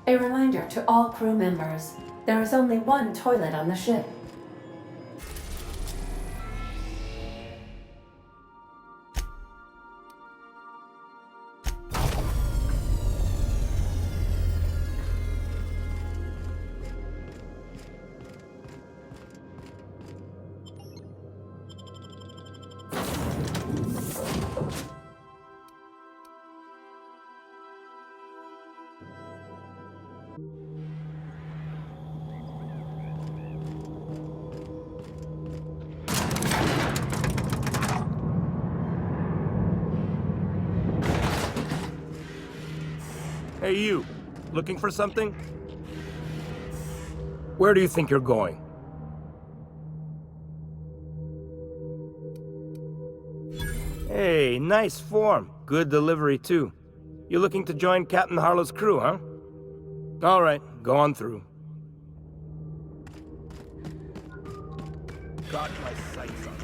A reminder to all crew members, there is only one toilet on the ship. Hey you, looking for something? Where do you think you're going? Hey, nice form. Good delivery too. You looking to join Captain Harlow's crew, huh? All right, go on through. Got my sights on you.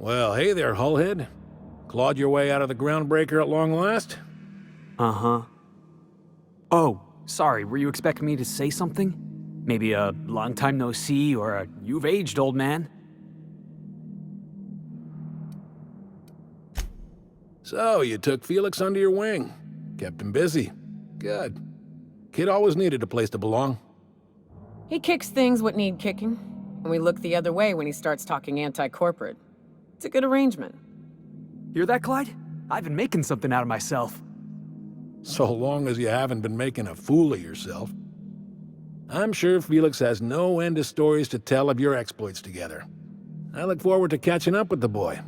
Well, hey there, Hullhead. Clawed your way out of the groundbreaker at long last? Uh-huh. Oh, sorry, were you expecting me to say something? Maybe a long time no see, or a you've aged, old man? So, you took Felix under your wing. Kept him busy. Good. Kid always needed a place to belong. He kicks things what need kicking, and we look the other way when he starts talking anti-corporate. It's a good arrangement. Hear that, Clyde? I've been making something out of myself. So long as you haven't been making a fool of yourself. I'm sure Felix has no end of stories to tell of your exploits together. I look forward to catching up with the boy.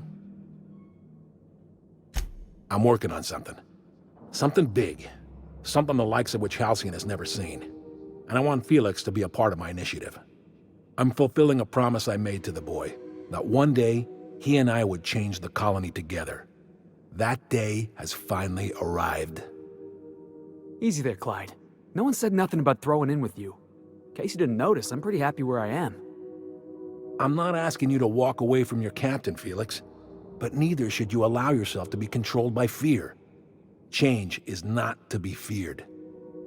I'm working on something. Something big. Something the likes of which Halcyon has never seen. And I want Felix to be a part of my initiative. I'm fulfilling a promise I made to the boy, that one day he and I would change the colony together. That day has finally arrived. Easy there, Clyde. No one said nothing about throwing in with you. In case you didn't notice, I'm pretty happy where I am. I'm not asking you to walk away from your captain, Felix, but neither should you allow yourself to be controlled by fear. Change is not to be feared.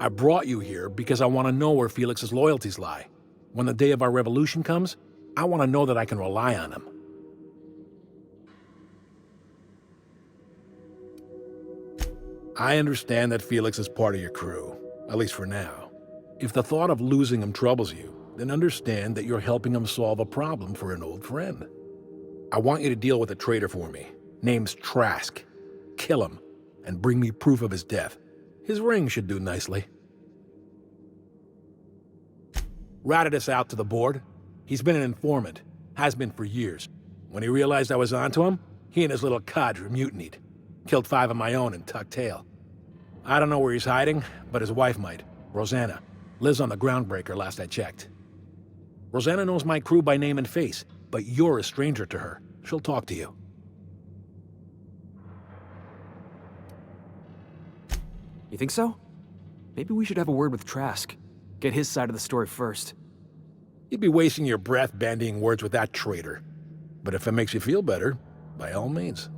I brought you here because I want to know where Felix's loyalties lie. When the day of our revolution comes, I want to know that I can rely on him. I understand that Felix is part of your crew, at least for now. If the thought of losing him troubles you, then understand that you're helping him solve a problem for an old friend. I want you to deal with a traitor for me. Name's Trask. Kill him, and bring me proof of his death. His ring should do nicely. Ratted us out to the board. He's been an informant. Has been for years. When he realized I was onto him, he and his little cadre mutinied. Killed 5 of my own and tucked tail. I don't know where he's hiding, but his wife might. Rosanna. Lives on the groundbreaker last I checked. Rosanna knows my crew by name and face, but you're a stranger to her. She'll talk to you. You think so? Maybe we should have a word with Trask. Get his side of the story first. You'd be wasting your breath bandying words with that traitor. But if it makes you feel better, by all means.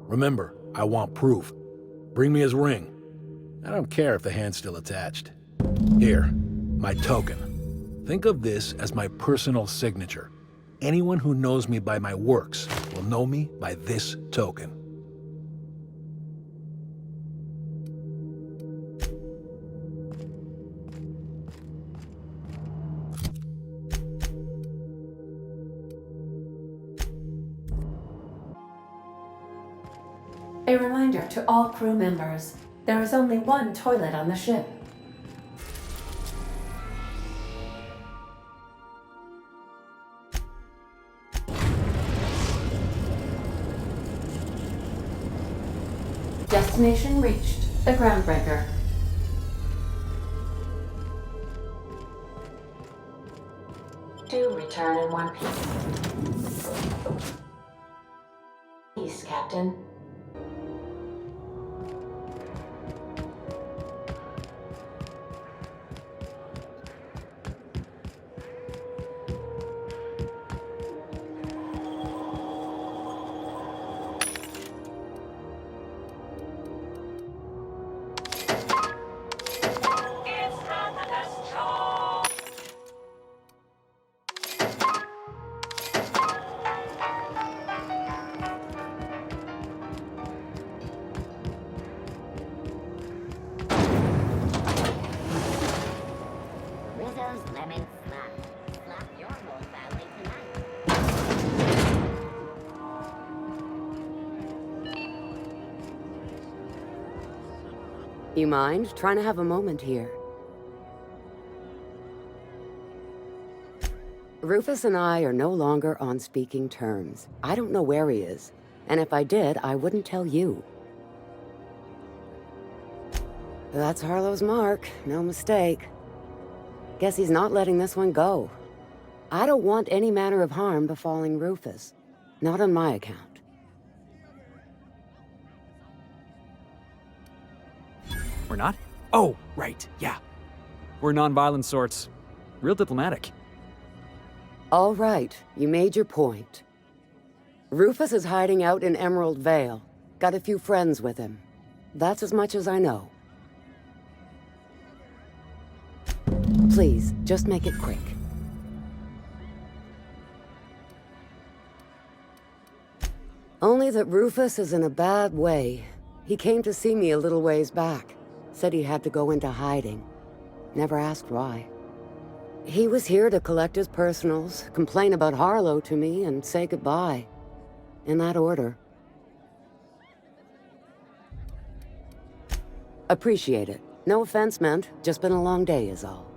Remember, I want proof. Bring me his ring. I don't care if the hand's still attached. Here, my token. Think of this as my personal signature. Anyone who knows me by my works will know me by this token. A reminder to all crew members, there is only one toilet on the ship. Destination reached, the groundbreaker. Do return in one piece. Peace, Captain. Rizzo's Lemon Slap. Slap your whole family tonight. You mind trying to have a moment here? Rufus and I are no longer on speaking terms. I don't know where he is, and if I did, I wouldn't tell you. That's Harlow's mark, no mistake. Guess he's not letting this one go. I don't want any manner of harm befalling Rufus. Not on my account. We're not? Oh, right, yeah. We're non-violent sorts. Real diplomatic. All right, you made your point. Rufus is hiding out in Emerald Vale. Got a few friends with him. That's as much as I know. Please, just make it quick. Only that Rufus is in a bad way. He came to see me a little ways back. Said he had to go into hiding. Never asked why. He was here to collect his personals, complain about Harlow to me, and say goodbye. In that order. Appreciate it. No offense meant, just been a long day is all.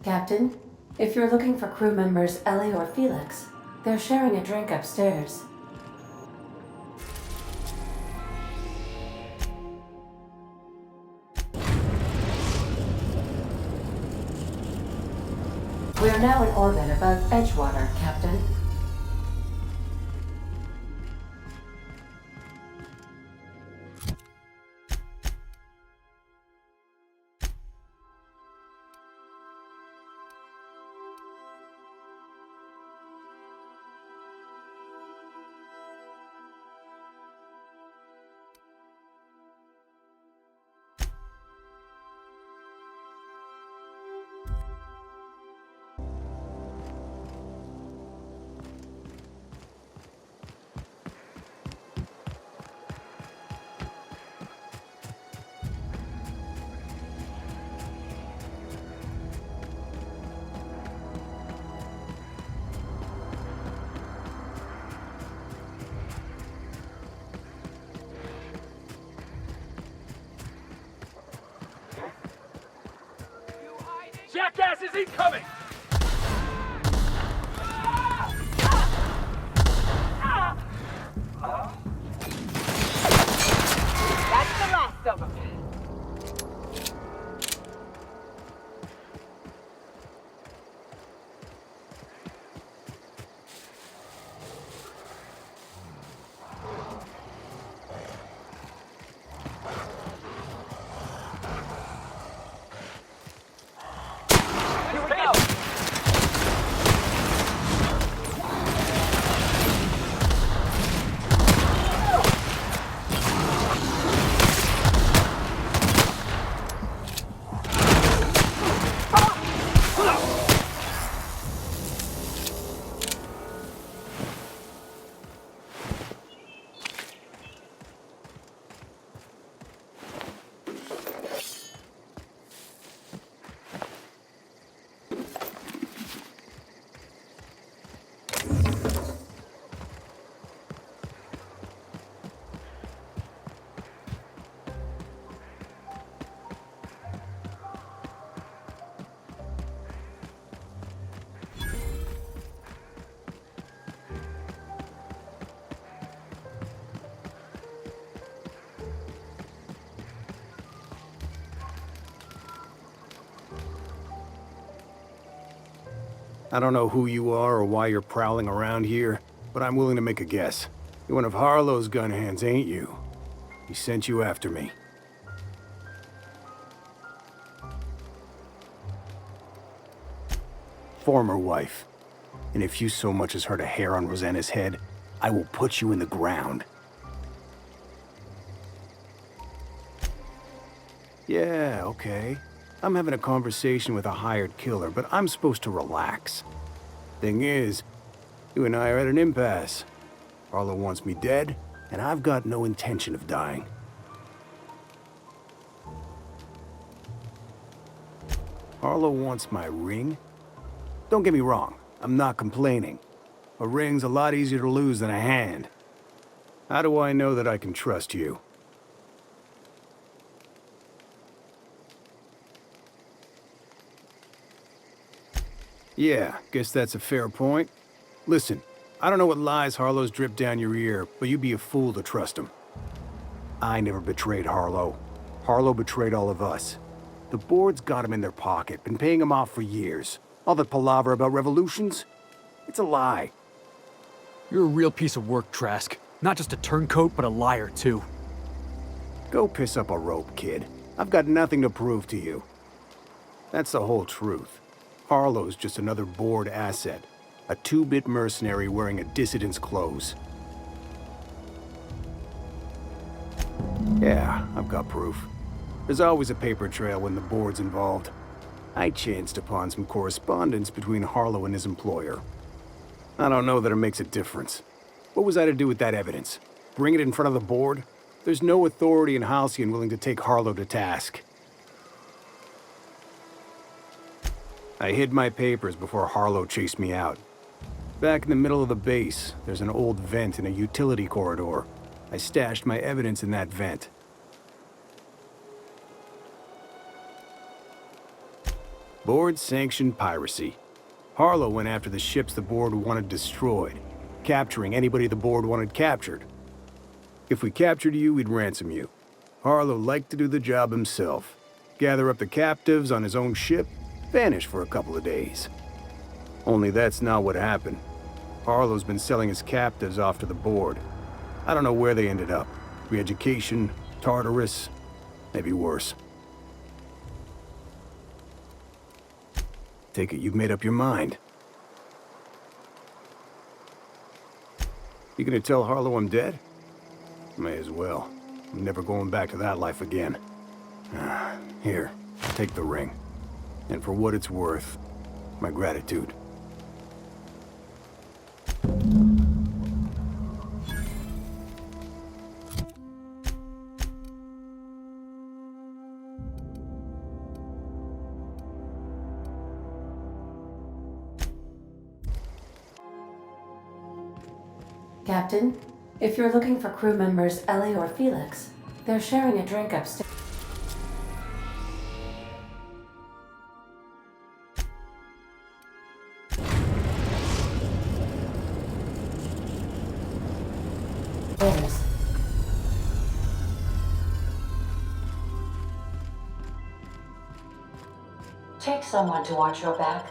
Captain, if you're looking for crew members Ellie or Felix, they're sharing a drink upstairs. We are now in orbit above Edgewater, Captain. Jackass is incoming! That's the last of them. Here we go! I don't know who you are or why you're prowling around here, but I'm willing to make a guess. You're one of Harlow's gun hands, ain't you? He sent you after me. Former wife. And if you so much as hurt a hair on Rosanna's head, I will put you in the ground. Yeah, okay. I'm having a conversation with a hired killer, but I'm supposed to relax. Thing is, you and I are at an impasse. Harlow wants me dead, and I've got no intention of dying. Harlow wants my ring? Don't get me wrong, I'm not complaining. A ring's a lot easier to lose than a hand. How do I know that I can trust you? Yeah, guess that's a fair point. Listen, I don't know what lies Harlow's dripped down your ear, but you'd be a fool to trust him. I never betrayed Harlow. Harlow betrayed all of us. The board's got him in their pocket, been paying him off for years. All that palaver about revolutions? It's a lie. You're a real piece of work, Trask. Not just a turncoat, but a liar, too. Go piss up a rope, kid. I've got nothing to prove to you. That's the whole truth. Harlow's just another board asset. A two-bit mercenary wearing a dissident's clothes. Yeah, I've got proof. There's always a paper trail when the board's involved. I chanced upon some correspondence between Harlow and his employer. I don't know that it makes a difference. What was I to do with that evidence? Bring it in front of the board? There's no authority in Halcyon willing to take Harlow to task. I hid my papers before Harlow chased me out. Back in the middle of the base, there's an old vent in a utility corridor. I stashed my evidence in that vent. Board-sanctioned piracy. Harlow went after the ships the board wanted destroyed, capturing anybody the board wanted captured. If we captured you, we'd ransom you. Harlow liked to do the job himself. Gather up the captives on his own ship, vanish for a couple of days. Only that's not what happened. Harlow's been selling his captives off to the board. I don't know where they ended up. Re-education, Tartarus, maybe worse. Take it you've made up your mind. You gonna tell Harlow I'm dead? May as well. I'm never going back to that life again. Here, take the ring. And for what it's worth, my gratitude. Captain, if you're looking for crew members Ellie or Felix, they're sharing a drink upstairs. Take someone to watch your back.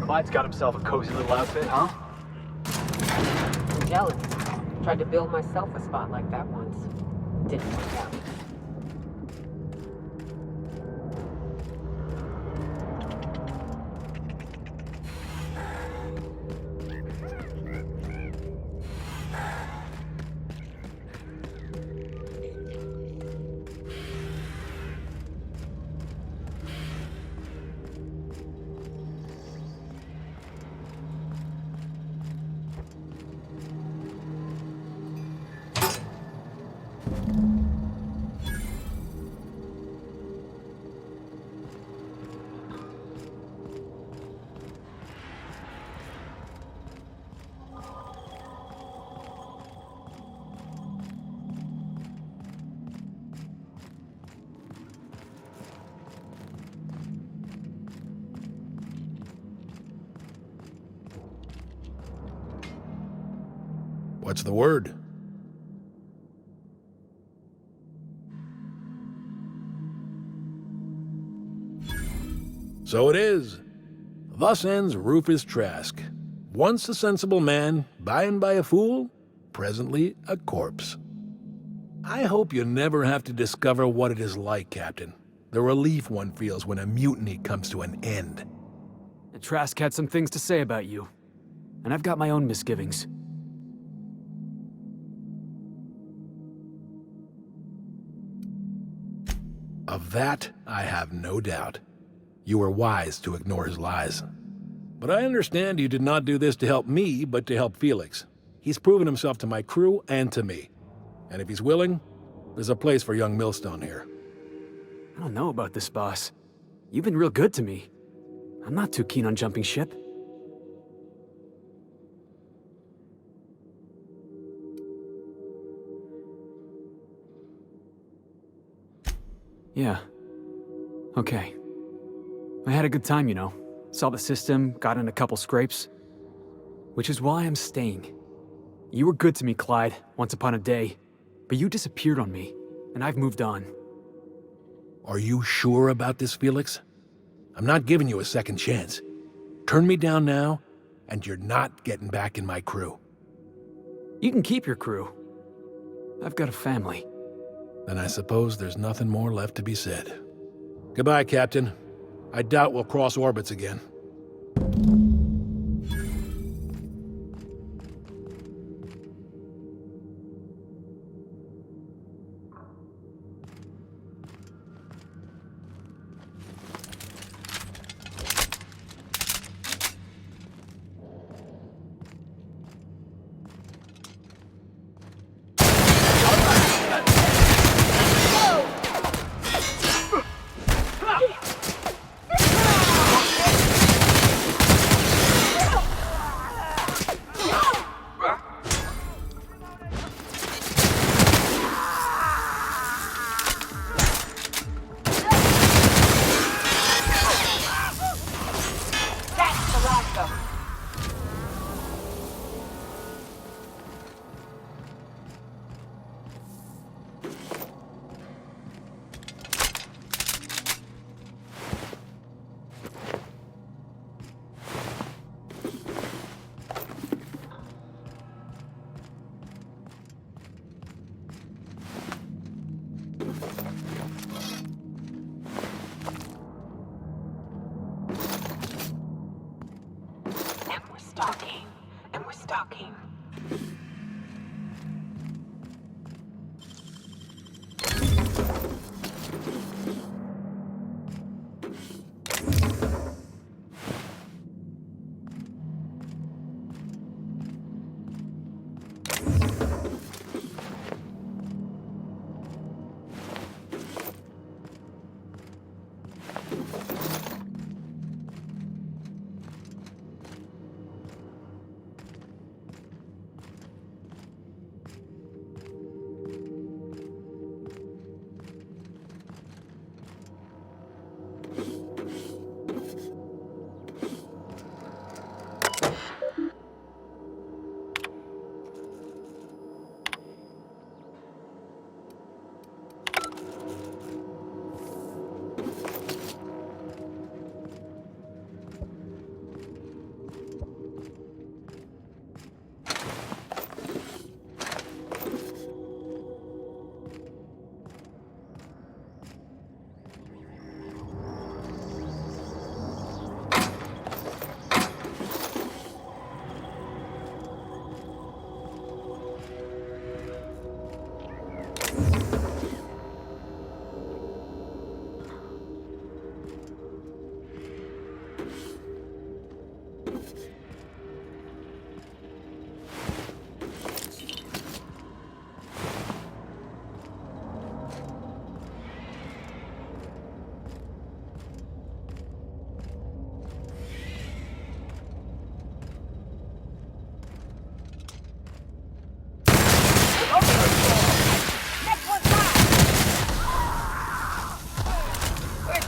Clyde's got himself a cozy little outfit, huh? I'm jealous. Tried to build myself a spot like that once. Didn't work out. What's the word? So it is. Thus ends Rufus Trask. Once a sensible man, by and by a fool, presently a corpse. I hope you never have to discover what it is like, Captain. The relief one feels when a mutiny comes to an end. Trask had some things to say about you, and I've got my own misgivings. Of that, I have no doubt. You were wise to ignore his lies. But I understand you did not do this to help me, but to help Felix. He's proven himself to my crew and to me. And if he's willing, there's a place for young Millstone here. I don't know about this, boss. You've been real good to me. I'm not too keen on jumping ship. Yeah. Okay. I had a good time, you know. Saw the system, got in a couple scrapes. Which is why I'm staying. You were good to me, Clyde, once upon a day. But you disappeared on me, and I've moved on. Are you sure about this, Felix? I'm not giving you a second chance. Turn me down now, and you're not getting back in my crew. You can keep your crew. I've got a family. Then I suppose there's nothing more left to be said. Goodbye, Captain. I doubt we'll cross orbits again. And we're stalking.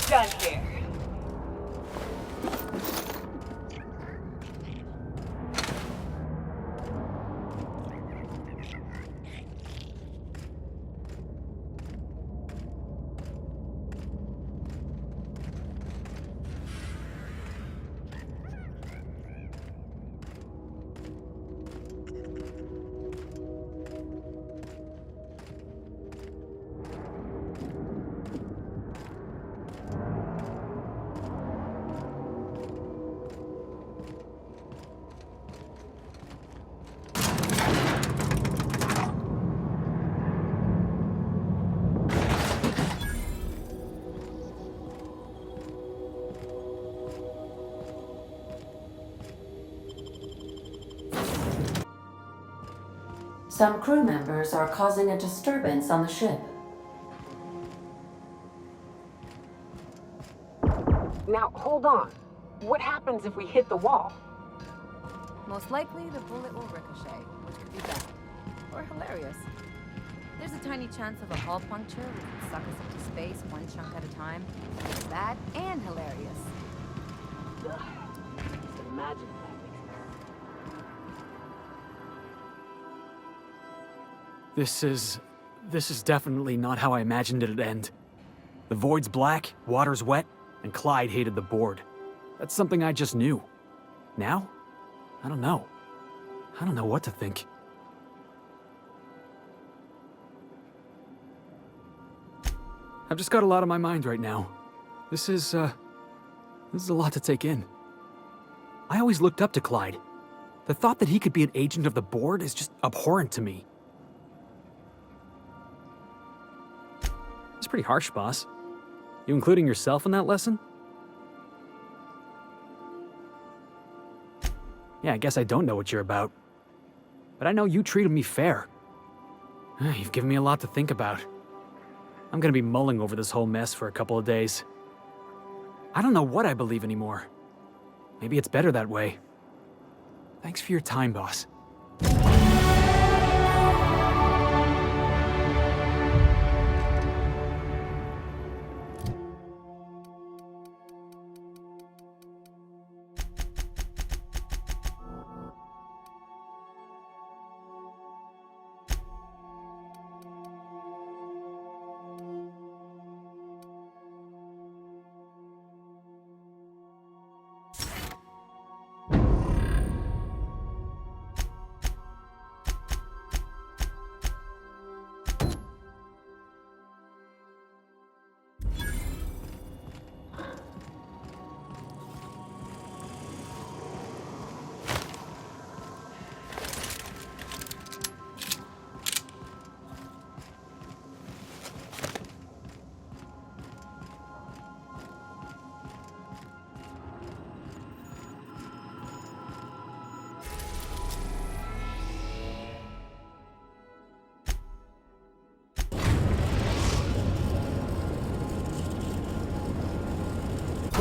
Done here. Some crew members are causing a disturbance on the ship. Now, hold on. What happens if we hit the wall? Most likely, the bullet will ricochet, which could be bad. Or hilarious. There's a tiny chance of a hull puncture, which would suck us into space one chunk at a time. It's bad and hilarious. Ugh. Just imagine that makes me. This is definitely not how I imagined it'd end. The void's black, water's wet, and Clyde hated the board. That's something I just knew. Now? I don't know. I don't know what to think. I've just got a lot on my mind right now. This is a lot to take in. I always looked up to Clyde. The thought that he could be an agent of the board is just abhorrent to me. It's pretty harsh, boss. You including yourself in that lesson? Yeah, I guess I don't know what you're about. But I know you treated me fair. You've given me a lot to think about. I'm gonna be mulling over this whole mess for a couple of days. I don't know what I believe anymore. Maybe it's better that way. Thanks for your time, boss.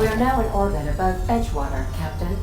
We are now in orbit above Edgewater, Captain.